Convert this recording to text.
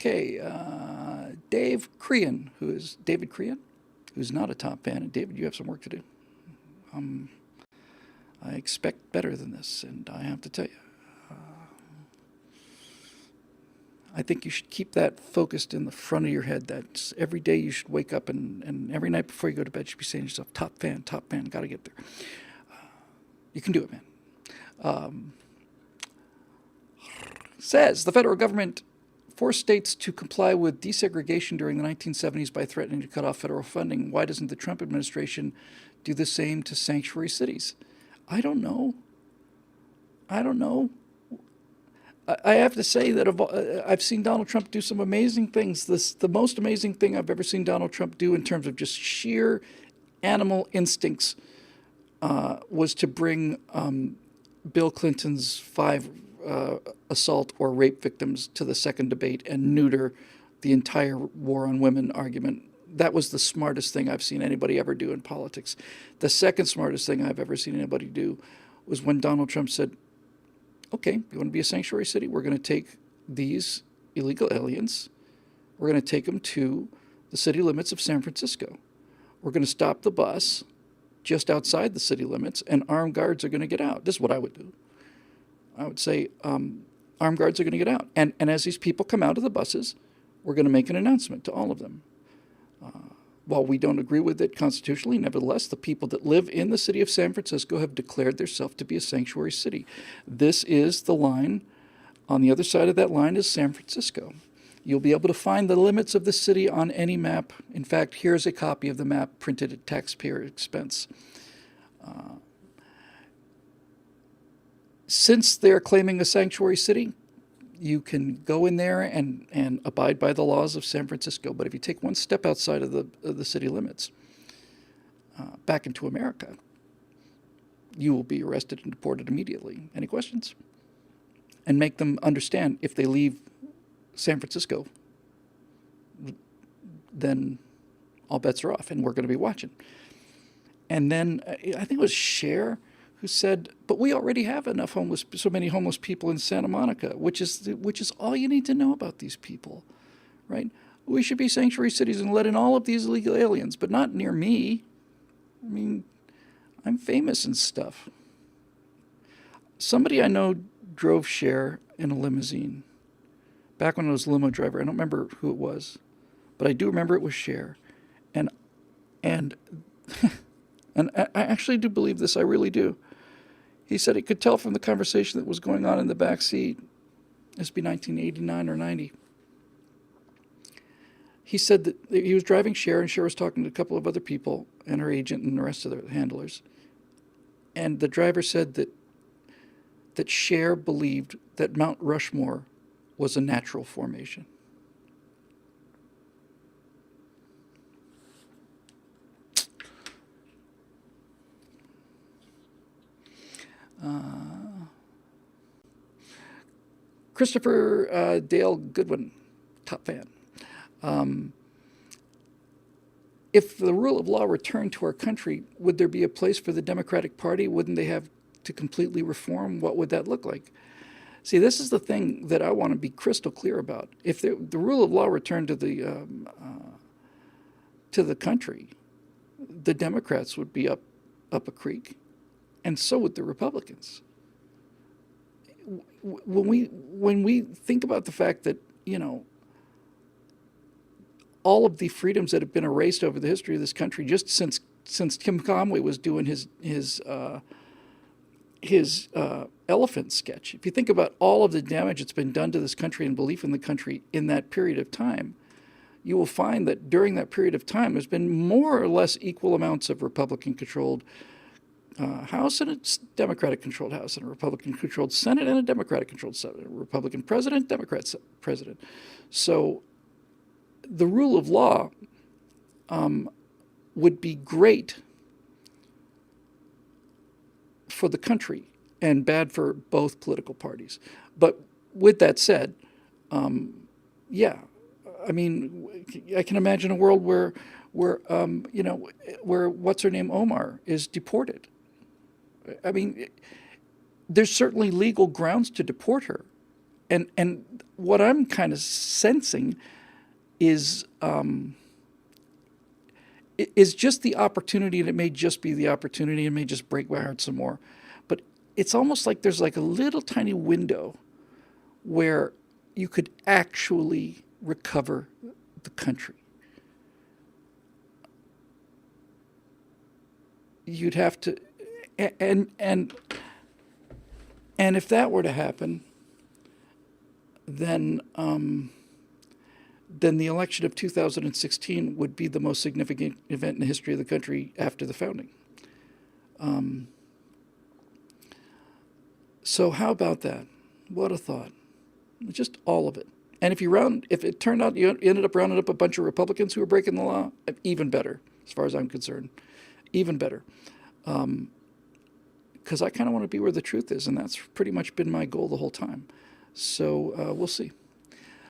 Okay, David Crean, who's not a top fan. And David, you have some work to do. I expect better than this, and I have to tell you, I think you should keep that focused in the front of your head. That every day you should wake up and every night before you go to bed, you should be saying to yourself, top fan, got to get there. You can do it, man. Says the federal government forced states to comply with desegregation during the 1970s by threatening to cut off federal funding. Why doesn't the Trump administration do the same to sanctuary cities? I don't know. I have to say that I've seen Donald Trump do some amazing things. The most amazing thing I've ever seen Donald Trump do in terms of just sheer animal instincts was to bring Bill Clinton's 5 assault or rape victims to the second debate and neuter the entire war on women argument. That was the smartest thing I've seen anybody ever do in politics. The second smartest thing I've ever seen anybody do was when Donald Trump said, okay, you want to be a sanctuary city? We're going to take these illegal aliens. We're going to take them to the city limits of San Francisco. We're going to stop the bus just outside the city limits, and armed guards are going to get out. This is what I would do. I would say armed guards are going to get out. And as these people come out of the buses, we're going to make an announcement to all of them. While we don't agree with it constitutionally, nevertheless, the people that live in the city of San Francisco have declared themselves to be a sanctuary city. This is the line. On the other side of that line is San Francisco. You'll be able to find the limits of the city on any map. In fact, here's a copy of the map printed at taxpayer expense. Since they're claiming a sanctuary city, you can go in there and abide by the laws of San Francisco. But if you take one step outside of the city limits, back into America, you will be arrested and deported immediately. Any questions? And make them understand if they leave San Francisco, then all bets are off, and we're going to be watching. And then I think it was Cher who said, "But we already have so many homeless people in Santa Monica, which is all you need to know about these people, right? We should be sanctuary cities and let in all of these illegal aliens, but not near me. I mean, I'm famous and stuff." Somebody I know drove Cher in a limousine. Back when I was a limo driver, I don't remember who it was, but I do remember it was Cher, and and I actually do believe this. I really do. He said he could tell from the conversation that was going on in the back seat. This would be 1989 or 90. He said that he was driving Cher, and Cher was talking to a couple of other people and her agent and the rest of the handlers. And the driver said that Cher believed that Mount Rushmore was a natural formation. Christopher Dale Goodwin, top fan. If the rule of law returned to our country, would there be a place for the Democratic Party? Wouldn't they have to completely reform? What would that look like? See, this is the thing that I want to be crystal clear about. If the rule of law returned to the country, the Democrats would be up a creek, and so would the Republicans. When we think about the fact that, all of the freedoms that have been erased over the history of this country, just since Tim Conway was doing his elephant sketch. If you think about all of the damage that's been done to this country and belief in the country in that period of time, you will find that during that period of time, there's been more or less equal amounts of Republican-controlled House and a Democratic-controlled House and a Republican-controlled Senate and a Democratic-controlled Senate, a Republican president, Democrat president. So the rule of law would be great for the country and bad for both political parties. But with that said, yeah, I mean, I can imagine a world where what's her name, Omar, is deported. I mean, there's certainly legal grounds to deport her. And what I'm kind of sensing is is just the opportunity, and it may just be the opportunity, and may just break my heart some more. But it's almost like there's like a little tiny window where you could actually recover the country. You'd have to, and and and if that were to happen, then then the election of 2016 would be the most significant event in the history of the country after the founding. So how about that? What a thought! Just all of it. And if it turned out you ended up rounding up a bunch of Republicans who were breaking the law, even better, as far as I'm concerned, even better. Because I kind of want to be where the truth is, and that's pretty much been my goal the whole time. So we'll see.